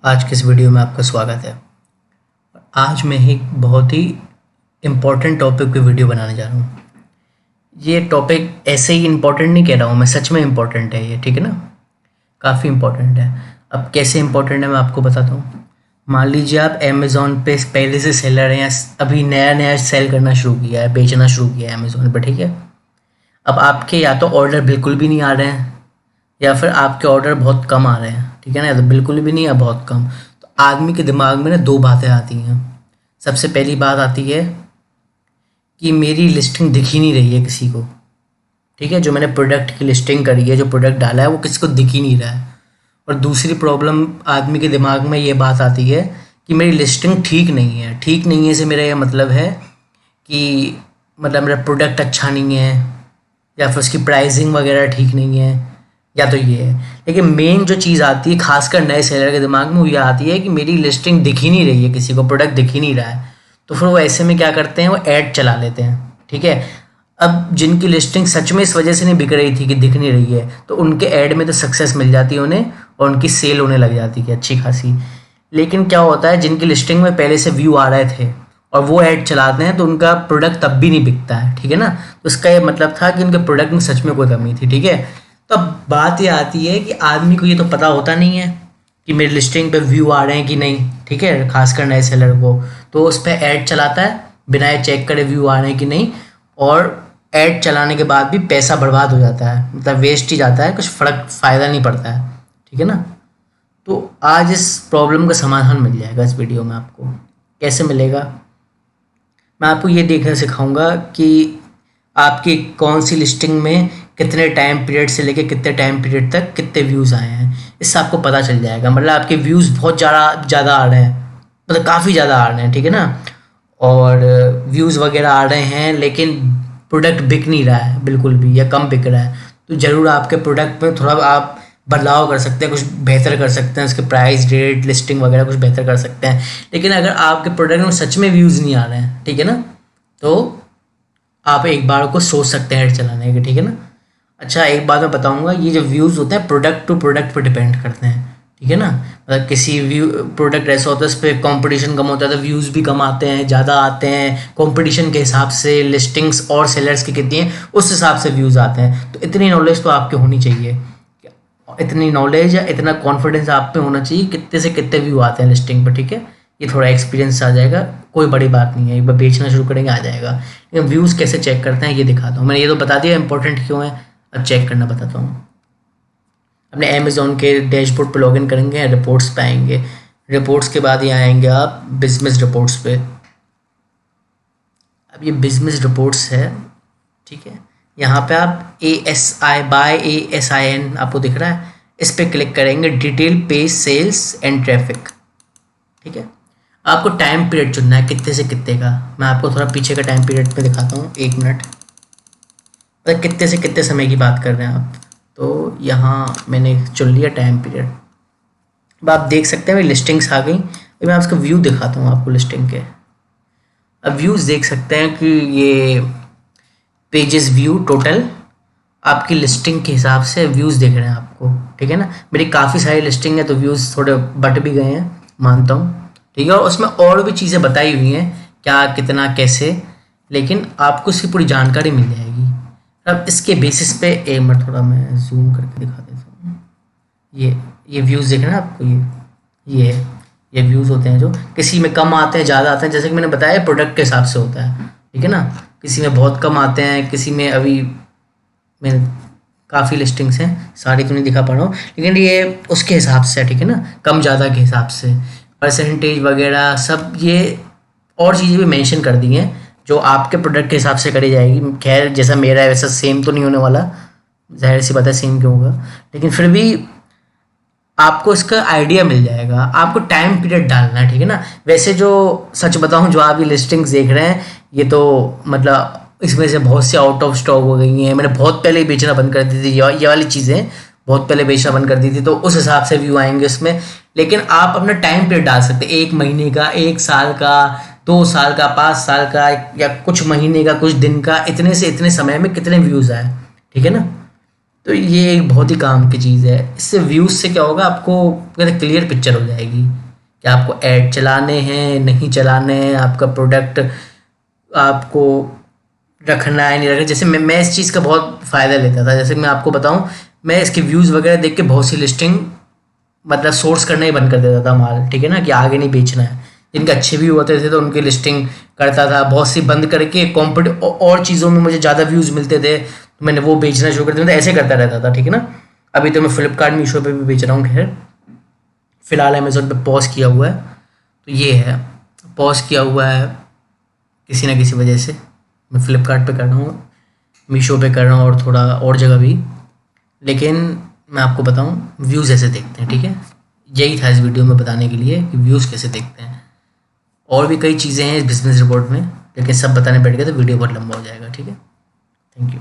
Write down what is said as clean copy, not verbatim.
आज के इस वीडियो में आपका स्वागत है। आज मैं एक बहुत ही इम्पोर्टेंट टॉपिक पे वीडियो बनाने जा रहा हूँ। ये टॉपिक ऐसे ही इम्पोर्टेंट नहीं कह रहा हूँ मैं, सच में इम्पोर्टेंट है ये, ठीक है ना। काफ़ी इम्पोर्टेंट है। अब कैसे इम्पोर्टेंट है मैं आपको बताता हूँ। मान लीजिए आप अमेज़ॉन पे पहले से सेलर हैं या अभी नया नया सेल करना शुरू किया है, बेचना शुरू किया है अमेज़ॉन पे, ठीक है। अब आपके या तो ऑर्डर बिल्कुल भी नहीं आ रहे हैं या फिर आपके ऑर्डर बहुत कम आ रहे हैं, ठीक है ना। या तो बिल्कुल भी नहीं या बहुत कम। तो आदमी के दिमाग में ना दो बातें आती हैं। सबसे पहली बात आती है कि मेरी लिस्टिंग दिख ही नहीं रही है किसी को, ठीक है। जो मैंने प्रोडक्ट की लिस्टिंग करी है, जो प्रोडक्ट डाला है, वो किसी को दिख ही नहीं रहा है। और दूसरी प्रॉब्लम आदमी के दिमाग में ये बात आती है कि मेरी लिस्टिंग ठीक नहीं है। ठीक नहीं है से मेरा ये मतलब है कि मतलब मेरा प्रोडक्ट अच्छा नहीं है या फिर उसकी प्राइसिंग वगैरह ठीक नहीं है, या तो ये है। लेकिन मेन जो चीज़ आती है खासकर नए सेलर के दिमाग में, वो ये आती है कि मेरी लिस्टिंग दिख ही नहीं रही है किसी को, प्रोडक्ट दिख ही नहीं रहा है। तो फिर वो ऐसे में क्या करते हैं, वो ऐड चला लेते हैं, ठीक है। अब जिनकी लिस्टिंग सच में इस वजह से नहीं बिक रही थी कि दिख नहीं रही है, तो उनके ऐड में तो सक्सेस मिल जाती है उन्हें और उनकी सेल होने लग जाती है अच्छी खासी। लेकिन क्या होता है, जिनकी लिस्टिंग में पहले से व्यू आ रहे थे और वो ऐड चलाते हैं, तो उनका प्रोडक्ट तब भी नहीं बिकता है, ठीक है ना। तो इसका ये मतलब था कि उनके प्रोडक्ट में सच में कोई कमी थी, ठीक है। तो अब बात ये आती है कि आदमी को ये तो पता होता नहीं है कि मेरी लिस्टिंग पे व्यू आ रहे हैं कि नहीं, ठीक है। खासकर नए सेलर को तो उस पर ऐड चलाता है बिना चेक करे व्यू आ रहे हैं कि नहीं, और ऐड चलाने के बाद भी पैसा बर्बाद हो जाता है, मतलब वेस्ट ही जाता है, कुछ फ़ायदा नहीं पड़ता है, ठीक है ना। तो आज इस प्रॉब्लम का समाधान मिल जाएगा इस वीडियो में। आपको कैसे मिलेगा, मैं आपको ये देखना सिखाऊंगा कि आपकी कौन सी लिस्टिंग में कितने टाइम पीरियड से लेके कितने टाइम पीरियड तक कितने व्यूज़ आए हैं। इससे आपको पता चल जाएगा। मतलब आपके व्यूज़ बहुत ज़्यादा आ रहे हैं, मतलब काफ़ी ज़्यादा आ रहे हैं, ठीक है ना। और व्यूज़ वगैरह आ रहे हैं लेकिन प्रोडक्ट बिक नहीं रहा है बिल्कुल भी, या कम बिक रहा है। तो ज़रूर आपके प्रोडक्ट में थोड़ा आप बदलाव कर सकते हैं, कुछ बेहतर कर सकते हैं, उसके प्राइस रेट लिस्टिंग वगैरह कुछ बेहतर कर सकते हैं। लेकिन अगर आपके प्रोडक्ट में सच में व्यूज़ नहीं आ रहे हैं, ठीक है ना, तो आप एक बार को सोच सकते हैं ऐड चलाने के, ठीक है ना। अच्छा, एक बात मैं बताऊंगा, ये जो व्यूज़ होते हैं प्रोडक्ट टू प्रोडक्ट पर डिपेंड करते हैं, ठीक है ना। मतलब किसी व्यू प्रोडक्ट ऐसा होता है उस पर कॉम्पिटिशन कम होता है तो व्यूज़ भी कम आते हैं, ज़्यादा आते हैं। कॉम्पिटिशन के हिसाब से लिस्टिंग्स और सेलर्स की कितनी हैं उस हिसाब से व्यूज़ आते हैं। तो इतनी नॉलेज तो आपके होनी चाहिए, इतनी नॉलेज या इतना कॉन्फिडेंस आप पे होना चाहिए कितने से कितने व्यू आते हैं लिस्टिंग पर, ठीक है। ये थोड़ा एक्सपीरियंस आ जाएगा, कोई बड़ी बात नहीं है, एक बार बेचना शुरू करेंगे आ जाएगा। लेकिन व्यूज़ कैसे चेक करते हैं ये दिखाता हूँ। मैंने ये तो बता दिया इंपॉर्टेंट क्यों है, अब चेक करना बताता हूँ। अपने अमेज़ॉन के डैशबोर्ड पर लॉगिन करेंगे, रिपोर्ट्स पे आएंगे। रिपोर्ट्स के बाद ये आएंगे आप बिजनेस रिपोर्ट्स पे। अब ये बिजनेस रिपोर्ट्स है, ठीक है। यहाँ पे आप ASIN आपको दिख रहा है, इस पर क्लिक करेंगे। Detail page sales and traffic, ठीक है। आपको टाइम पीरियड चुनना है कितने से कितने का। मैं आपको थोड़ा पीछे का टाइम पीरियड पे दिखाता हूँ, 1 मिनट, मतलब कितने से कितने समय की बात कर रहे हैं आप। तो यहाँ मैंने चुन लिया टाइम पीरियड। अब आप देख सकते हैं मेरी लिस्टिंग्स आ गई। अभी मैं आपको व्यू दिखाता हूँ आपको लिस्टिंग के। अब व्यूज़ देख सकते हैं कि ये पेजेस व्यू टोटल आपकी लिस्टिंग के हिसाब से व्यूज़ दिख रहे हैं आपको, ठीक है ना। मेरी काफ़ी सारी लिस्टिंग है तो व्यूज़ थोड़े बट भी गए हैं, मानता हूँ, ठीक है। और उसमें और भी चीज़ें बताई हुई हैं क्या कितना कैसे, लेकिन आपको इसकी पूरी जानकारी मिल जाएगी। अब इसके बेसिस पे एक मिनट थोड़ा मैं जूम करके दिखा देता हूँ। ये व्यूज़ देख रहे हैं आपको, ये व्यूज़ होते हैं जो किसी में कम आते हैं ज़्यादा आते हैं, जैसे कि मैंने बताया प्रोडक्ट के हिसाब से होता है, ठीक है ना। किसी में बहुत कम आते हैं, किसी में अभी मैं काफ़ी लिस्टिंग्स हैं, सारी तो नहीं दिखा पा रहा हूँ, लेकिन ये उसके हिसाब से है, ठीक है ना, कम ज़्यादा के हिसाब से परसेंटेज वगैरह सब ये और चीज़ें भी मेंशन कर दी हैं जो आपके प्रोडक्ट के हिसाब से करी जाएगी। खैर जैसा मेरा है वैसा सेम तो नहीं होने वाला, जाहिर सी बात है सेम क्यों होगा, लेकिन फिर भी आपको इसका आइडिया मिल जाएगा। आपको टाइम पीरियड डालना है, ठीक है ना। वैसे जो सच बताऊं, जो आप ये लिस्टिंग्स देख रहे हैं ये तो मतलब इसमें से बहुत सी आउट ऑफ स्टॉक हो गई हैं। मैंने बहुत पहले ही बेचना बंद कर दी थी, ये वाली चीज़ें बहुत पहले बेचना बंद कर दी थी, तो उस हिसाब से व्यू आएंगे उसमें। लेकिन आप अपना टाइम पीरियड डाल सकते हैं, 1 महीने का, 1 साल का, 2 साल का, 5 साल का, या कुछ महीने का, कुछ दिन का, इतने से इतने समय में कितने व्यूज़ आए, ठीक है ना। तो ये एक बहुत ही काम की चीज़ है। इससे व्यूज़ से क्या होगा, आपको क्लियर पिक्चर हो जाएगी कि आपको ऐड चलाने हैं नहीं चलाने हैं, आपका प्रोडक्ट आपको रखना है नहीं रखना। जैसे मैं इस चीज़ का बहुत फ़ायदा लेता था। जैसे मैं आपको बताऊं, मैं इसके व्यूज़ वगैरह देख के बहुत सी लिस्टिंग मतलब सोर्स करना ही बंद कर देता था माल, ठीक है ना, कि आगे नहीं बेचना है। जिनके अच्छे व्यू होते थे तो उनकी लिस्टिंग करता था, बहुत सी बंद करके और चीज़ों में मुझे ज़्यादा व्यूज़ मिलते थे तो मैंने वो बेचना शुरू कर दिया। तो ऐसे करता रहता था, ठीक है ना। अभी तो मैं फ्लिपकार्ट मीशो पे भी बेच रहा हूँ। खैर फिलहाल अमेज़ोन पे पॉज किया हुआ है। तो ये है, पॉज किया हुआ है किसी ना किसी वजह से। मैं फ्लिपकार्ट पे कर रहा हूँ, मीशो पे कर रहा हूँ और थोड़ा और जगह भी। लेकिन मैं आपको बताऊँ, व्यूज़ ऐसे देखते हैं, ठीक है। यही था इस वीडियो में बताने के लिए कि व्यूज़ कैसे देखते हैं। और भी कई चीज़ें हैं इस बिजनेस रिपोर्ट में, लेकिन सब बताने बैठ गए तो वीडियो बहुत लंबा हो जाएगा, ठीक है। Thank you.